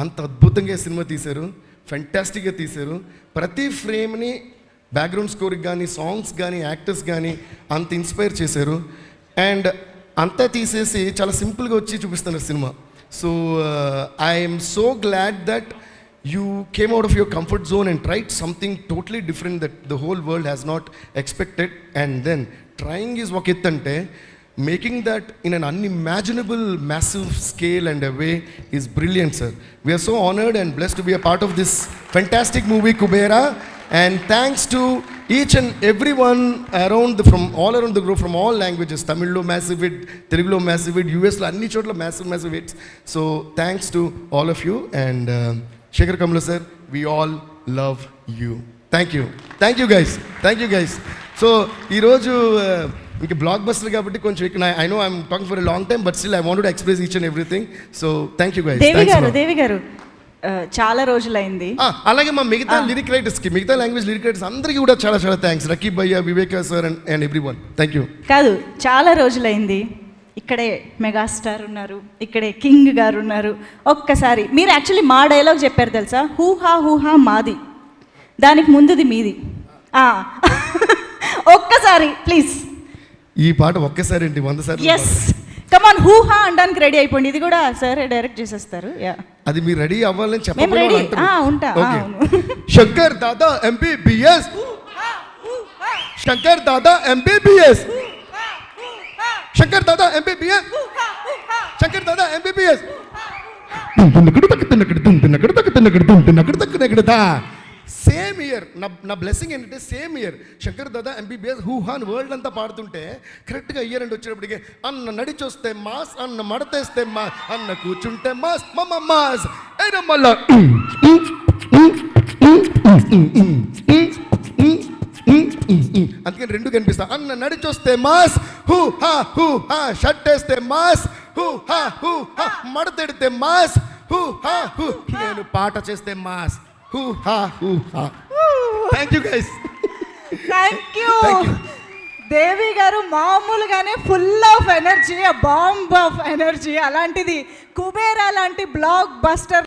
అంత అద్భుతంగా సినిమా తీశారు, ఫెంటాస్టిక్గా తీశారు. ప్రతి ఫ్రేమ్ని బ్యాక్గ్రౌండ్ స్కోర్కి కానీ, సాంగ్స్ కానీ, యాక్టర్స్ కానీ అంత ఇన్స్పైర్ చేశారు. అండ్ అంతా తీసేసి చాలా సింపుల్గా వచ్చి చూపిస్తున్నారు cinema. So I'm so glad that you came out of your comfort zone and tried something totally different that the whole world has not expected, and then trying is oka ettante making that in an unimaginable massive scale and a way is brilliant, sir. We are so honored and blessed to be a part of this fantastic movie Kubera, and thanks to each and everyone around from all around the globe, from all languages. Tamil lo massive hit, Telugu lo massive hit, US lo anni chotla massive hits. So thanks to all of you, and Shekhar Kamla sir, we all love you. Thank you guys. So ee roju inka blockbuster kabatti koncham I know I'm talking for a long time, but still I wanted to express each and everything. So thank you guys. Devi garu చాలా రోజులైంది. అలాగే మా మిగతా lyric రైటర్స్కి, మిగతా language lyric writers అందరికీ కూడా చాలా చాలా థ్యాంక్స్. రకీబ్ భయ్య, Viveka sir and everyone. Thank you. కాదు, చాలా రోజులైంది. ఇక్కడే మెగాస్టార్ ఉన్నారు, ఇక్కడే కింగ్ గారు ఉన్నారు. ఒక్కసారి మీరు యాక్చువల్లీ మా డైలాగ్ చెప్పారు తెలుసా, హూహా మాది, దానికి ముందుది మీది. ఒక్కసారి ప్లీజ్. ఈ పాట ఒక్కసారి ఏంటి 100 సార్లు. ఎస్, కమాన్, హూహా అనడానికి రెడీ అయిపోండి. ఇది కూడా సార్ డైరెక్ట్ చేసేస్తారు. అది మీరు రెడీ అవ్వాలని చెప్పండి. ఉంటా. Shankar Dada MBBS, Shankar Dada MBBS, Shankar Dada MBBS, Shankar Dada MBBS. Same year నా బ్లెస్సింగ్ ఏంటంటే same year Shankar Dada MBBS హూహాన్ world అంతా పాడుతుంటే కరెక్ట్గా ఇయర్ అండ్ వచ్చేటప్పటికి అన్న నడిచొస్తే మాస్, అన్న మడతేస్తే మాస్, అన్న కూర్చుంటే మాస్, మమ్మ మాస్ అయినా మళ్ళా అందుకని రెండు కనిపిస్తా. అన్న నడిచొస్తే మాస్, హూ హా షర్ట్ వేస్తే మాస్, హూ హా మడతెడితే మాస్, హూ హా నేను పాట చేస్తే mass. Thank you guys. Thank you. దేవి గారు మామూలుగానే full of energy, bomb of energy. అలాంటిది కుబేరా లాంటి బ్లాక్ బస్టర్